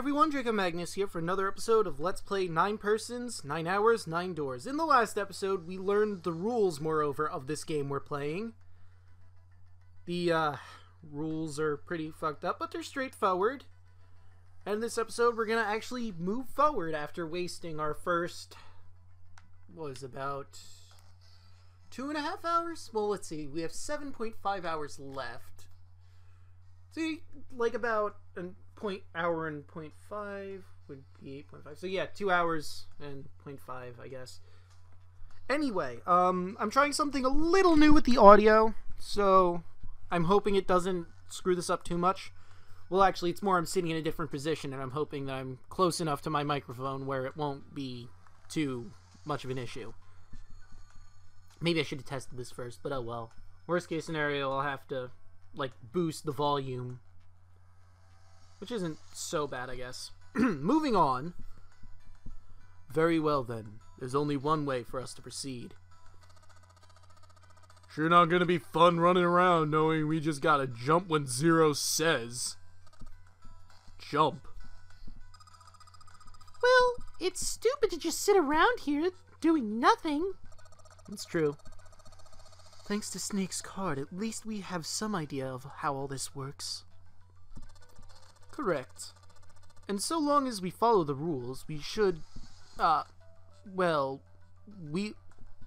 everyone, Draco Magnius here for another episode of Let's Play 9 Persons, 9 Hours, 9 Doors. In the last episode, we learned the rules, moreover, of this game we're playing. The, rules are pretty fucked up, but they're straightforward. And in this episode, we're gonna actually move forward after wasting our first, about 2.5 hours? Well, let's see, we have 7.5 hours left. See, like about hour and 0.5 would be 8.5. So yeah, 2 hours and 0.5, I guess. Anyway, I'm trying something a little new with the audio, so I'm hoping it doesn't screw this up too much. Well, actually, it's more I'm sitting in a different position, and I'm hoping that I'm close enough to my microphone where it won't be too much of an issue. Maybe I should have tested this first, but oh well. Worst case scenario, I'll have to, like, boost the volume, which isn't so bad, I guess. Moving on. Very well, then. There's only one way for us to proceed. Sure not gonna be fun running around knowing we just gotta jump when Zero says. Jump. Well, it's stupid to just sit around here doing nothing. It's true. Thanks to Snake's card, at least we have some idea of how all this works. Correct. And so long as we follow the rules, we should, well, we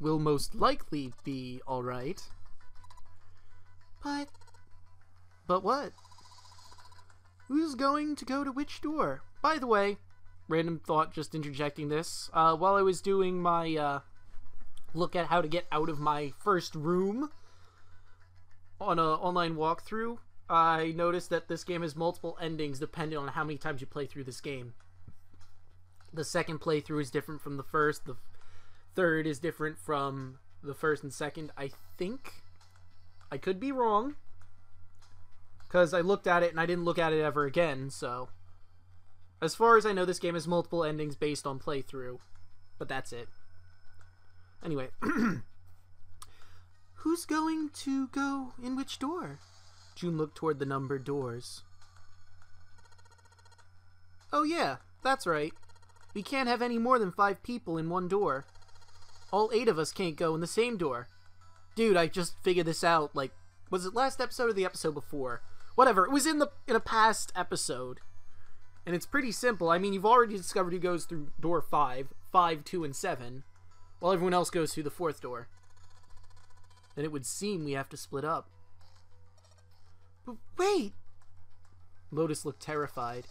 will most likely be alright. But what? Who's going to go to which door? By the way, random thought, just interjecting this, while I was doing my, look at how to get out of my first room on an online walkthrough, I noticed that this game has multiple endings depending on how many times you play through this game. The second playthrough is different from the first, the third is different from the first and second, I think. I could be wrong, because I looked at it and I didn't look at it ever again, so as far as I know, this game has multiple endings based on playthrough, but that's it. Anyway, who's going to go in which door? June looked toward the numbered doors. Oh yeah, that's right. We can't have any more than 5 people in one door. All 8 of us can't go in the same door. Dude, I just figured this out, like, was it last episode or the episode before? Whatever, it was in a past episode. And it's pretty simple. I mean, you've already discovered who goes through door 5, 5, 2, and 7. While everyone else goes through the 4th door. Then it would seem we have to split up. But wait! Lotus looked terrified.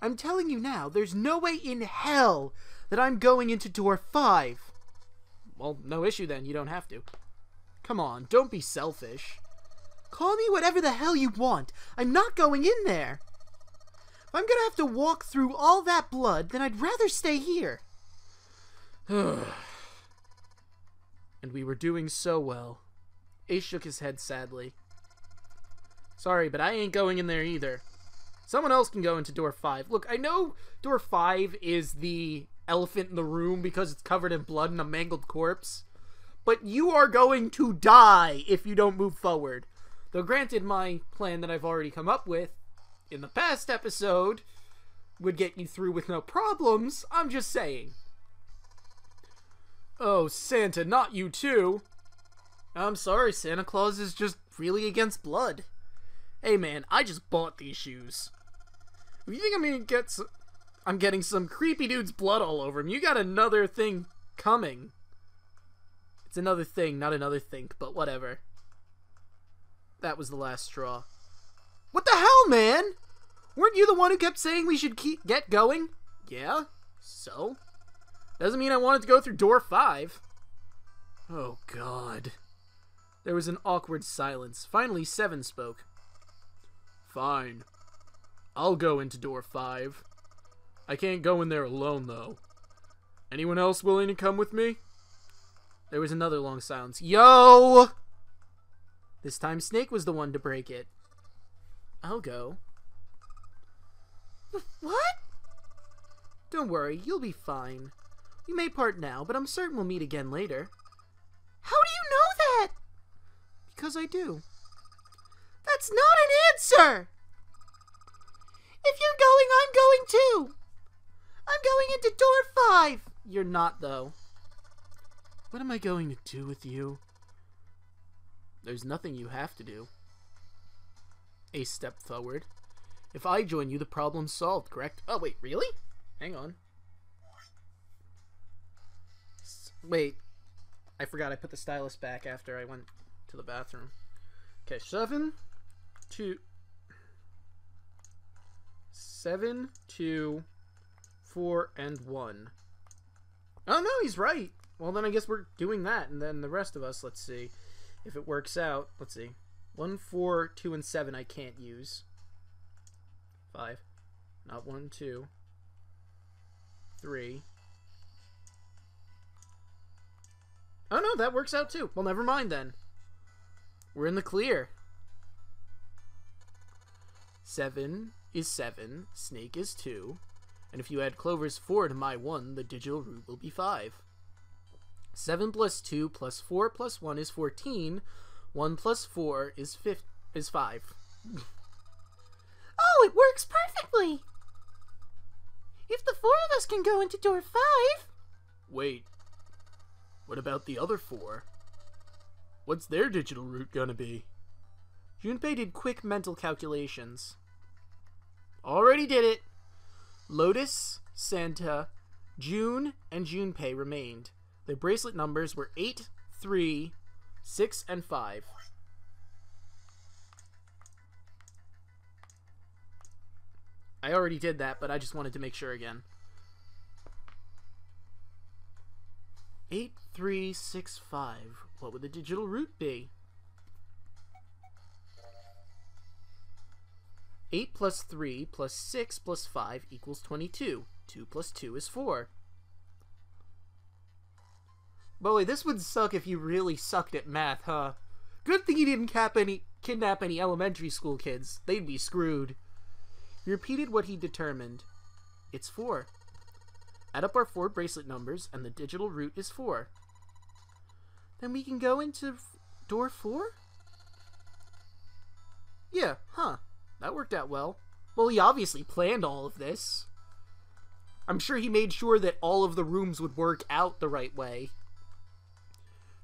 I'm telling you now, there's no way in hell that I'm going into door 5. Well, no issue then, you don't have to. Come on, don't be selfish. Call me whatever the hell you want. I'm not going in there. If I'm gonna have to walk through all that blood, then I'd rather stay here. And we were doing so well. Ace shook his head sadly. Sorry, but I ain't going in there either. Someone else can go into door 5. Look, I know door 5 is the elephant in the room because it's covered in blood and a mangled corpse. But you are going to die if you don't move forward. Though granted, my plan that I've already come up with in the past episode would get you through with no problems. I'm just saying. Oh, Santa, not you too. I'm sorry, Santa Claus is just really against blood. Hey man, I just bought these shoes. If you think I'm getting some creepy dude's blood all over him, you got another thing coming. It's another thing, not another think, but whatever. That was the last straw. What the hell, man? Weren't you the one who kept saying we should get going? Yeah, so? Doesn't mean I wanted to go through door 5. Oh, God. There was an awkward silence. Finally, 7 spoke. Fine. I'll go into door 5. I can't go in there alone, though. Anyone else willing to come with me? There was another long silence. Yo! This time, Snake was the one to break it. I'll go. What? Don't worry, you'll be fine. We may part now, but I'm certain we'll meet again later. How do you know that? Because I do. That's not an answer! If you're going, I'm going into door 5! You're not, though. What am I going to do with you? There's nothing you have to do. Ace stepped forward. If I join you, the problem's solved, correct? Oh, wait, really? Hang on. Wait. I forgot I put the stylus back after I went to the bathroom. Okay, 7, 2, 4, and 1. Oh, no, he's right. Well, then I guess we're doing that, and then the rest of us, let's see. If it works out, let's see. 1, 4, 2, and 7 I can't use. 5. Not 1, 2. 3. Oh, no, that works out too. Well, never mind then. We're in the clear. 7 is 7. Snake is 2. And if you add Clover's 4 to my 1, the digital root will be 5. 7 plus 2 plus 4 plus 1 is 14. 1 plus 4 is 5. Oh, it works perfectly! If the 4 of us can go into door 5... Wait. What about the other 4? What's their digital root gonna be? Junpei did quick mental calculations. Already did it! Lotus, Santa, June, and Junpei remained. Their bracelet numbers were 8, 3, 6, and 5. I already did that, but I just wanted to make sure again. 8, 3, 6, 5. What would the digital root be? 8 plus 3 plus 6 plus 5 equals 22. 2 plus 2 is 4. Boy, this would suck if you really sucked at math, huh? Good thing you didn't kidnap any elementary school kids. They'd be screwed. He repeated what he determined. It's 4. Add up our 4 bracelet numbers, and the digital root is 4. Then we can go into door 4? Yeah, huh. That worked out well. Well, he obviously planned all of this. I'm sure he made sure that all of the rooms would work out the right way.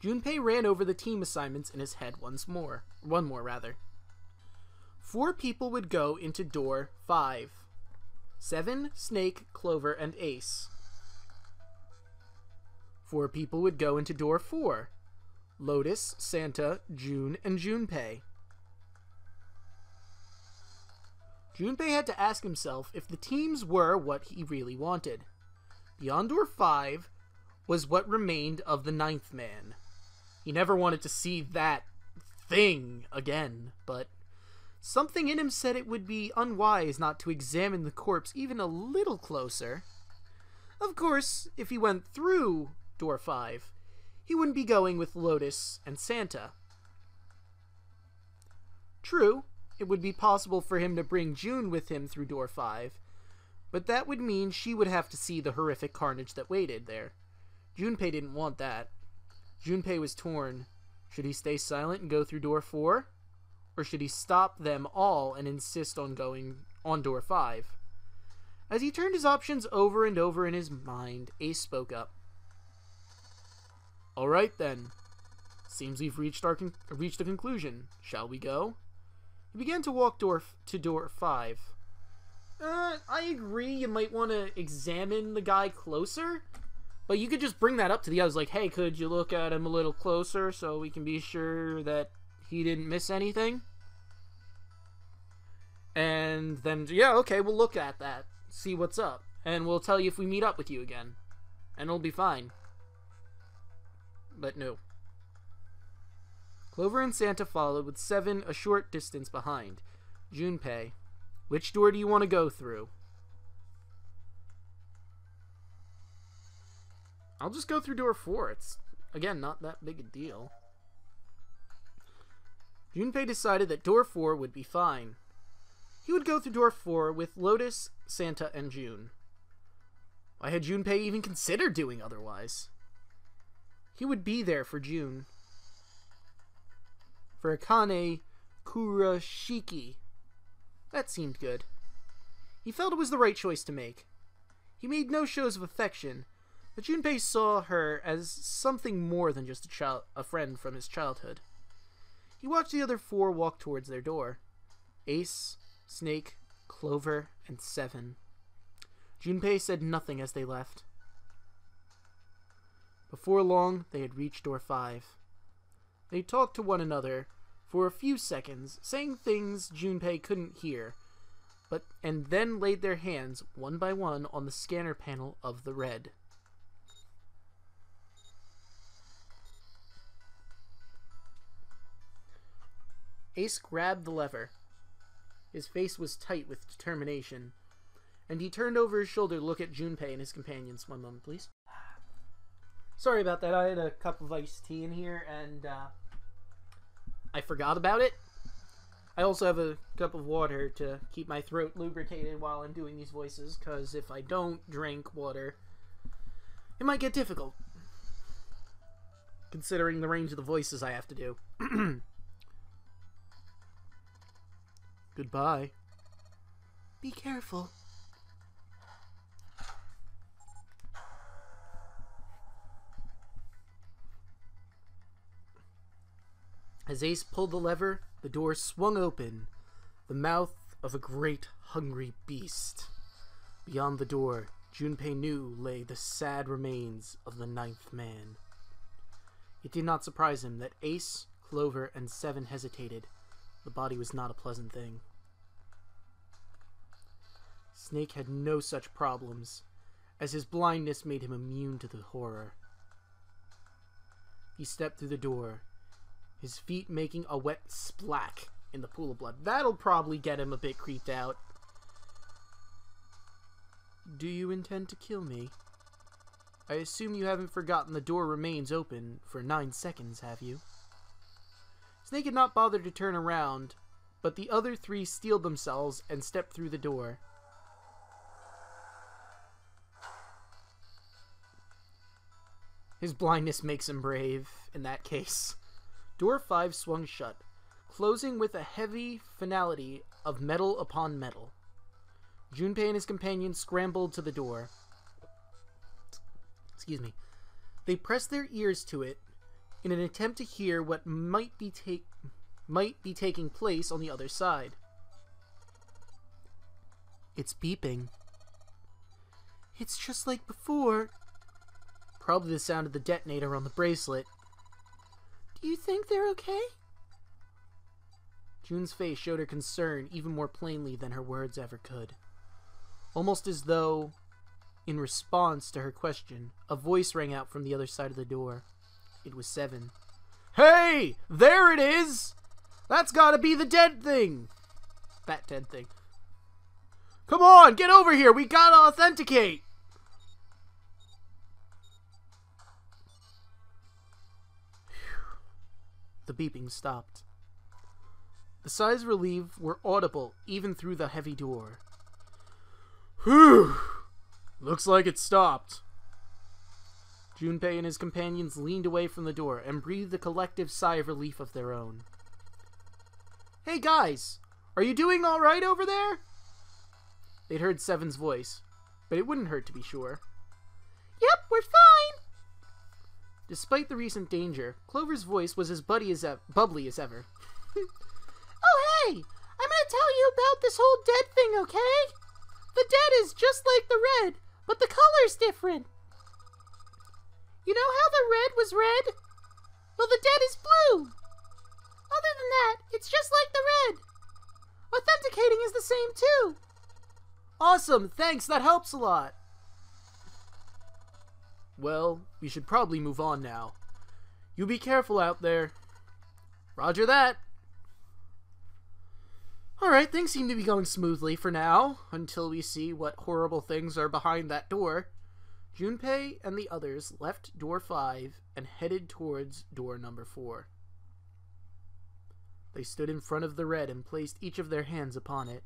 Junpei ran over the team assignments in his head one more. 4 people would go into door 5. 7, Snake, Clover, and Ace. 4 people would go into door 4. Lotus, Santa, June, and Junpei. Junpei had to ask himself if the teams were what he really wanted. Beyond door 5 was what remained of the 9th man. He never wanted to see that thing again, but something in him said it would be unwise not to examine the corpse even a little closer. Of course, if he went through door 5, he wouldn't be going with Lotus and Santa. True, it would be possible for him to bring June with him through door 5, but that would mean she would have to see the horrific carnage that waited there. Junpei didn't want that. Junpei was torn. Should he stay silent and go through door 4? Or should he stop them all and insist on going on door 5? As he turned his options over and over in his mind, Ace spoke up. Alright then. Seems we've reached a conclusion. Shall we go? He began to walk to door 5. I agree you might want to examine the guy closer. But you could just bring that up to the others, like, hey, could you look at him a little closer so we can be sure that he didn't miss anything? And then, yeah, okay, we'll look at that, see what's up, and we'll tell you if we meet up with you again. And it'll be fine. But no. Clover and Santa followed, with 7 a short distance behind. Junpei, which door do you want to go through? I'll just go through door 4. It's, again, not that big a deal. Junpei decided that door 4 would be fine. He would go through door 4 with Lotus, Santa, and June. Why had Junpei even considered doing otherwise? He would be there for June. For Akane Kurashiki. That seemed good. He felt it was the right choice to make. He made no shows of affection, but Junpei saw her as something more than just a friend from his childhood. He watched the other four walk towards their door. Ace, Snake, Clover, and Seven. Junpei said nothing as they left. Before long, they had reached door 5. They talked to one another for a few seconds, saying things Junpei couldn't hear, and then laid their hands, one by one, on the scanner panel of the red. Ace grabbed the lever. His face was tight with determination, and he turned over his shoulder to look at Junpei and his companions. One moment, please. Sorry about that. I had a cup of iced tea in here, and I forgot about it. I also have a cup of water to keep my throat lubricated while I'm doing these voices, because if I don't drink water, it might get difficult, considering the range of the voices I have to do. Goodbye. Be careful. As Ace pulled the lever, the door swung open, the mouth of a great hungry beast. Beyond the door, Junpei knew lay the sad remains of the 9th man. It did not surprise him that Ace, Clover, and Seven hesitated. The body was not a pleasant thing. Snake had no such problems, as his blindness made him immune to the horror. He stepped through the door, his feet making a wet splack in the pool of blood. That'll probably get him a bit creeped out. Do you intend to kill me? I assume you haven't forgotten the door remains open for 9 seconds, have you? Snake had not bothered to turn around, but the other 3 steeled themselves and stepped through the door. His blindness makes him brave, in that case. Door 5 swung shut, closing with a heavy finality of metal upon metal. Junpei and his companions scrambled to the door. Excuse me. They pressed their ears to it in an attempt to hear what might be taking place on the other side. It's beeping. It's just like before. Probably the sound of the detonator on the bracelet. Do you think they're okay? June's face showed her concern even more plainly than her words ever could. Almost as though, in response to her question, a voice rang out from the other side of the door. It was Seven. Hey! There it is! That's gotta be the dead thing! That dead thing. Come on! Get over here! We gotta authenticate! The beeping stopped. The sighs of relief were audible even through the heavy door. Whew! Looks like it stopped. Junpei and his companions leaned away from the door and breathed a collective sigh of relief of their own. Hey guys! Are you doing alright over there? They'd heard Seven's voice, but it wouldn't hurt to be sure. Yep, we're fine! Despite the recent danger, Clover's voice was as bubbly as ever. Oh hey! I'm gonna tell you about this whole dead thing, okay? The dead is just like the red, but the color's different. You know how the red was red? Well, the dead is blue. Other than that, it's just like the red. Authenticating is the same too. Awesome! Thanks, that helps a lot! Well, we should probably move on now. You be careful out there. Roger that. Alright, things seem to be going smoothly for now, until we see what horrible things are behind that door. Junpei and the others left door 5 and headed towards door number 4. They stood in front of the red and placed each of their hands upon it.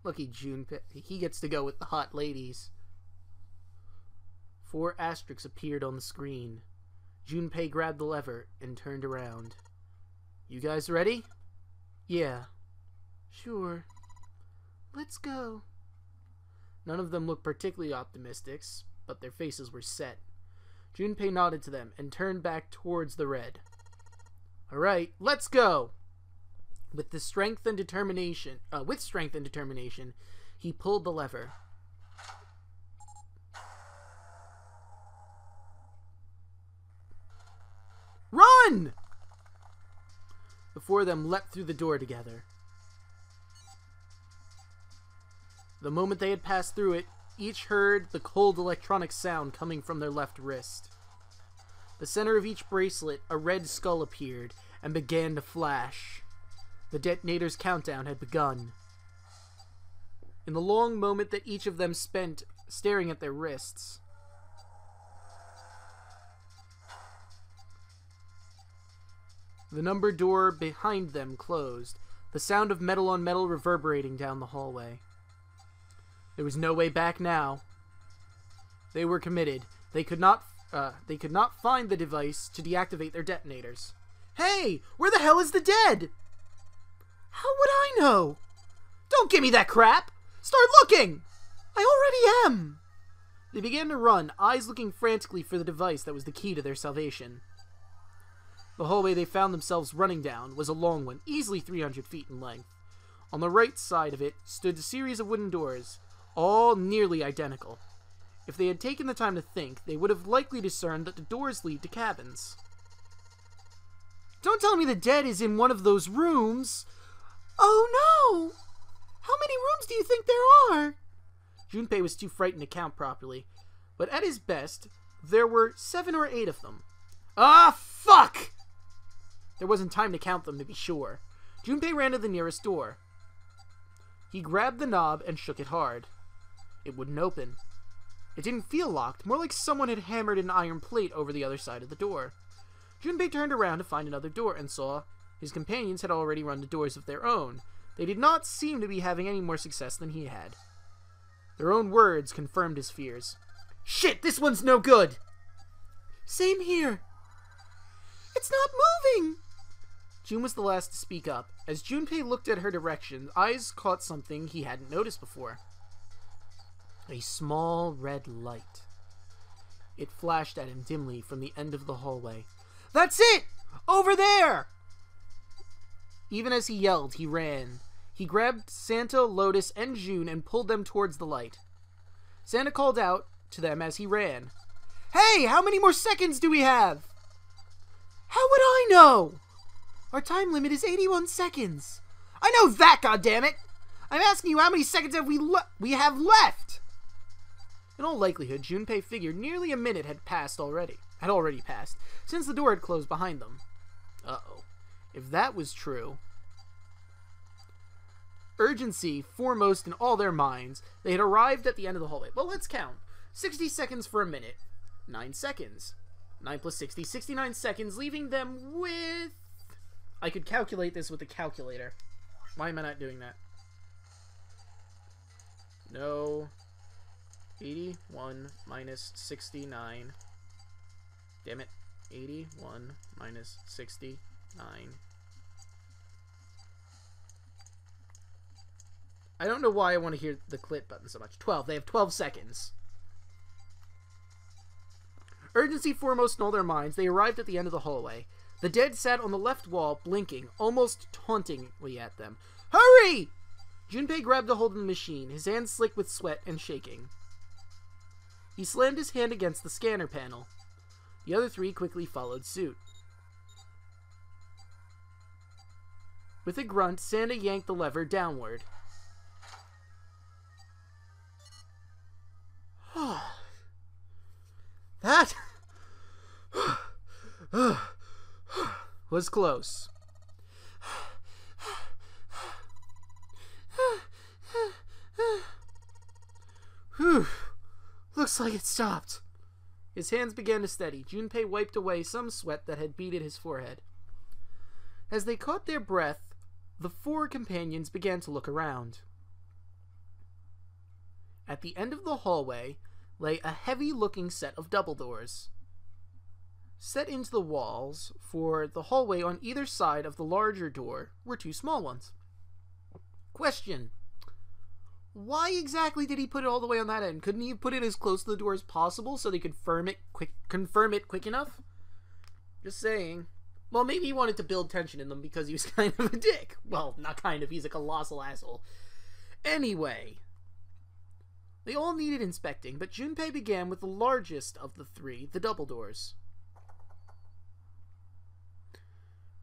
Lucky Junpei, he gets to go with the hot ladies. 4 asterisks appeared on the screen. Junpei grabbed the lever and turned around. You guys ready? Yeah. Sure. Let's go. None of them looked particularly optimistic, but their faces were set. Junpei nodded to them and turned back towards the red. All right, let's go. With strength and determination, he pulled the lever. Run! The four of them leapt through the door together. The moment they had passed through it, each heard the cold electronic sound coming from their left wrist. The center of each bracelet, a red skull appeared and began to flash. The detonator's countdown had begun. In the long moment that each of them spent staring at their wrists, the numbered door behind them closed, the sound of metal on metal reverberating down the hallway. There was no way back now. They were committed. They could not find the device to deactivate their detonators. Hey, where the hell is the dead? How would I know? Don't give me that crap! Start looking! I already am! They began to run, eyes looking frantically for the device that was the key to their salvation. The hallway they found themselves running down was a long one, easily 300 feet in length. On the right side of it stood a series of wooden doors, all nearly identical. If they had taken the time to think, they would have likely discerned that the doors lead to cabins. Don't tell me the dead is in one of those rooms! Oh no! How many rooms do you think there are? Junpei was too frightened to count properly, but at his best, there were 7 or 8 of them. Ah, fuck! There wasn't time to count them, to be sure. Junpei ran to the nearest door. He grabbed the knob and shook it hard. It wouldn't open. It didn't feel locked, more like someone had hammered an iron plate over the other side of the door. Junpei turned around to find another door and saw his companions had already run to doors of their own. They did not seem to be having any more success than he had. Their own words confirmed his fears. Shit, this one's no good! Same here. It's not moving! June was the last to speak up. As Junpei looked at her direction, eyes caught something he hadn't noticed before. A small red light. It flashed at him dimly from the end of the hallway. That's it! Over there! Even as he yelled, he ran. He grabbed Santa, Lotus, and June and pulled them towards the light. Santa called out to them as he ran. Hey, how many more seconds do we have? How would I know? Our time limit is 81 seconds. I know that, goddammit! I'm asking you how many seconds have we have left? In all likelihood, Junpei figured nearly a minute had already passed, since the door had closed behind them. Uh-oh. If that was true... Urgency foremost in all their minds, they had arrived at the end of the hallway. Well, let's count. 60 seconds for a minute. 9 seconds. 9 plus 60, 69 seconds, leaving them with... I could calculate this with a calculator. Why am I not doing that? No. 81 minus 69. Damn it. 81 minus 69. I don't know why I want to hear the click button so much. 12. They have 12 seconds. Urgency foremost in all their minds, they arrived at the end of the hallway. The dead sat on the left wall, blinking, almost tauntingly at them. Hurry! Junpei grabbed a hold of the machine, his hands slick with sweat and shaking. He slammed his hand against the scanner panel. The other 3 quickly followed suit. With a grunt, Santa yanked the lever downward. That was close. Whew. Looks like it stopped. His hands began to steady. Junpei wiped away some sweat that had beaded his forehead. As they caught their breath, the 4 companions began to look around. At the end of the hallway lay a heavy-looking set of double doors. Set into the walls for the hallway on either side of the larger door were 2 small ones. Question: why exactly did he put it all the way on that end? Couldn't he have put it as close to the door as possible so they could confirm it quick enough? Just saying. Well, maybe he wanted to build tension in them because he was kind of a dick. Well, not kind of, he's a colossal asshole. Anyway, they all needed inspecting, but Junpei began with the largest of the three, the double doors.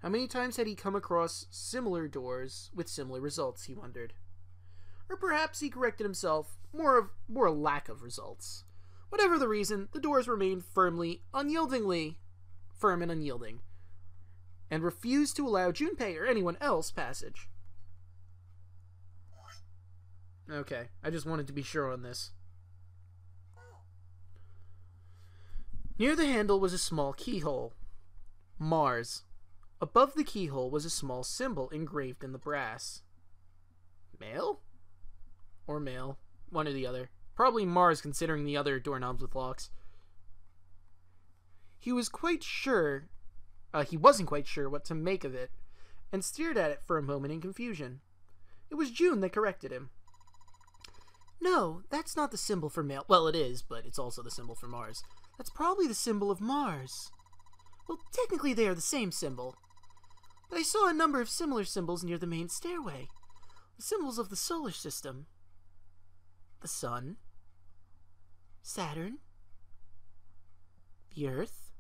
How many times had he come across similar doors with similar results, he wondered. Or perhaps he corrected himself, more a lack of results. Whatever the reason, the doors remained unyieldingly firm and unyielding, and refused to allow Junpei or anyone else passage. Okay, I just wanted to be sure on this. Near the handle was a small keyhole. Mars. Above the keyhole was a small symbol engraved in the brass. Male? Or male. One or the other. Probably Mars, considering the other doorknobs with locks. He wasn't quite sure what to make of it, and stared at it for a moment in confusion. It was June that corrected him. No, that's not the symbol for male. Well, it is, but it's also the symbol for Mars. That's probably the symbol of Mars. Well, technically they are the same symbol. But I saw a number of similar symbols near the main stairway. The symbols of the solar system. The Sun. Saturn. The Earth.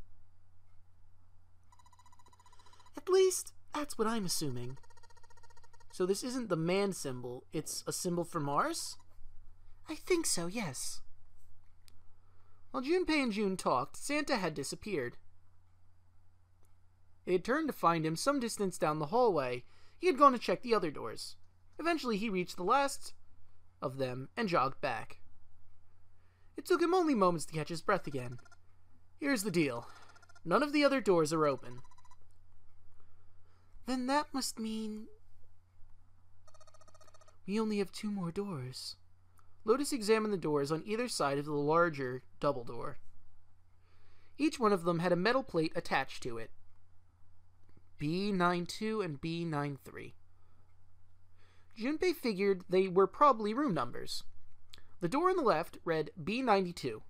At least, that's what I'm assuming. So this isn't the man symbol, it's a symbol for Mars? I think so, yes. While Junpei and June talked, Santa had disappeared. They had turned to find him some distance down the hallway. He had gone to check the other doors. Eventually he reached the last of them and jogged back. It took him only moments to catch his breath again. Here's the deal. None of the other doors are open. Then that must mean we only have 2 more doors. Lotus examined the doors on either side of the larger double door. Each one of them had a metal plate attached to it. B92 and B93. Junpei figured they were probably room numbers. The door on the left read B92,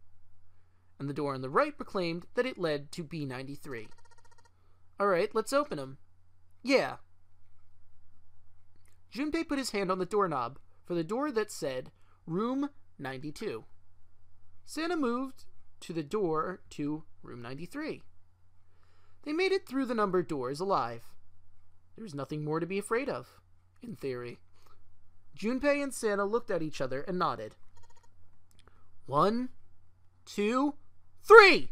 and the door on the right proclaimed that it led to B93. Alright, let's open them. Yeah. Junpei put his hand on the doorknob for the door that said Room 92. Santa moved to the door to Room 93. They made it through the numbered doors alive. There was nothing more to be afraid of, in theory. Junpei and Santa looked at each other and nodded. 1, 2, 3!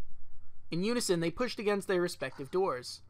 In unison, they pushed against their respective doors.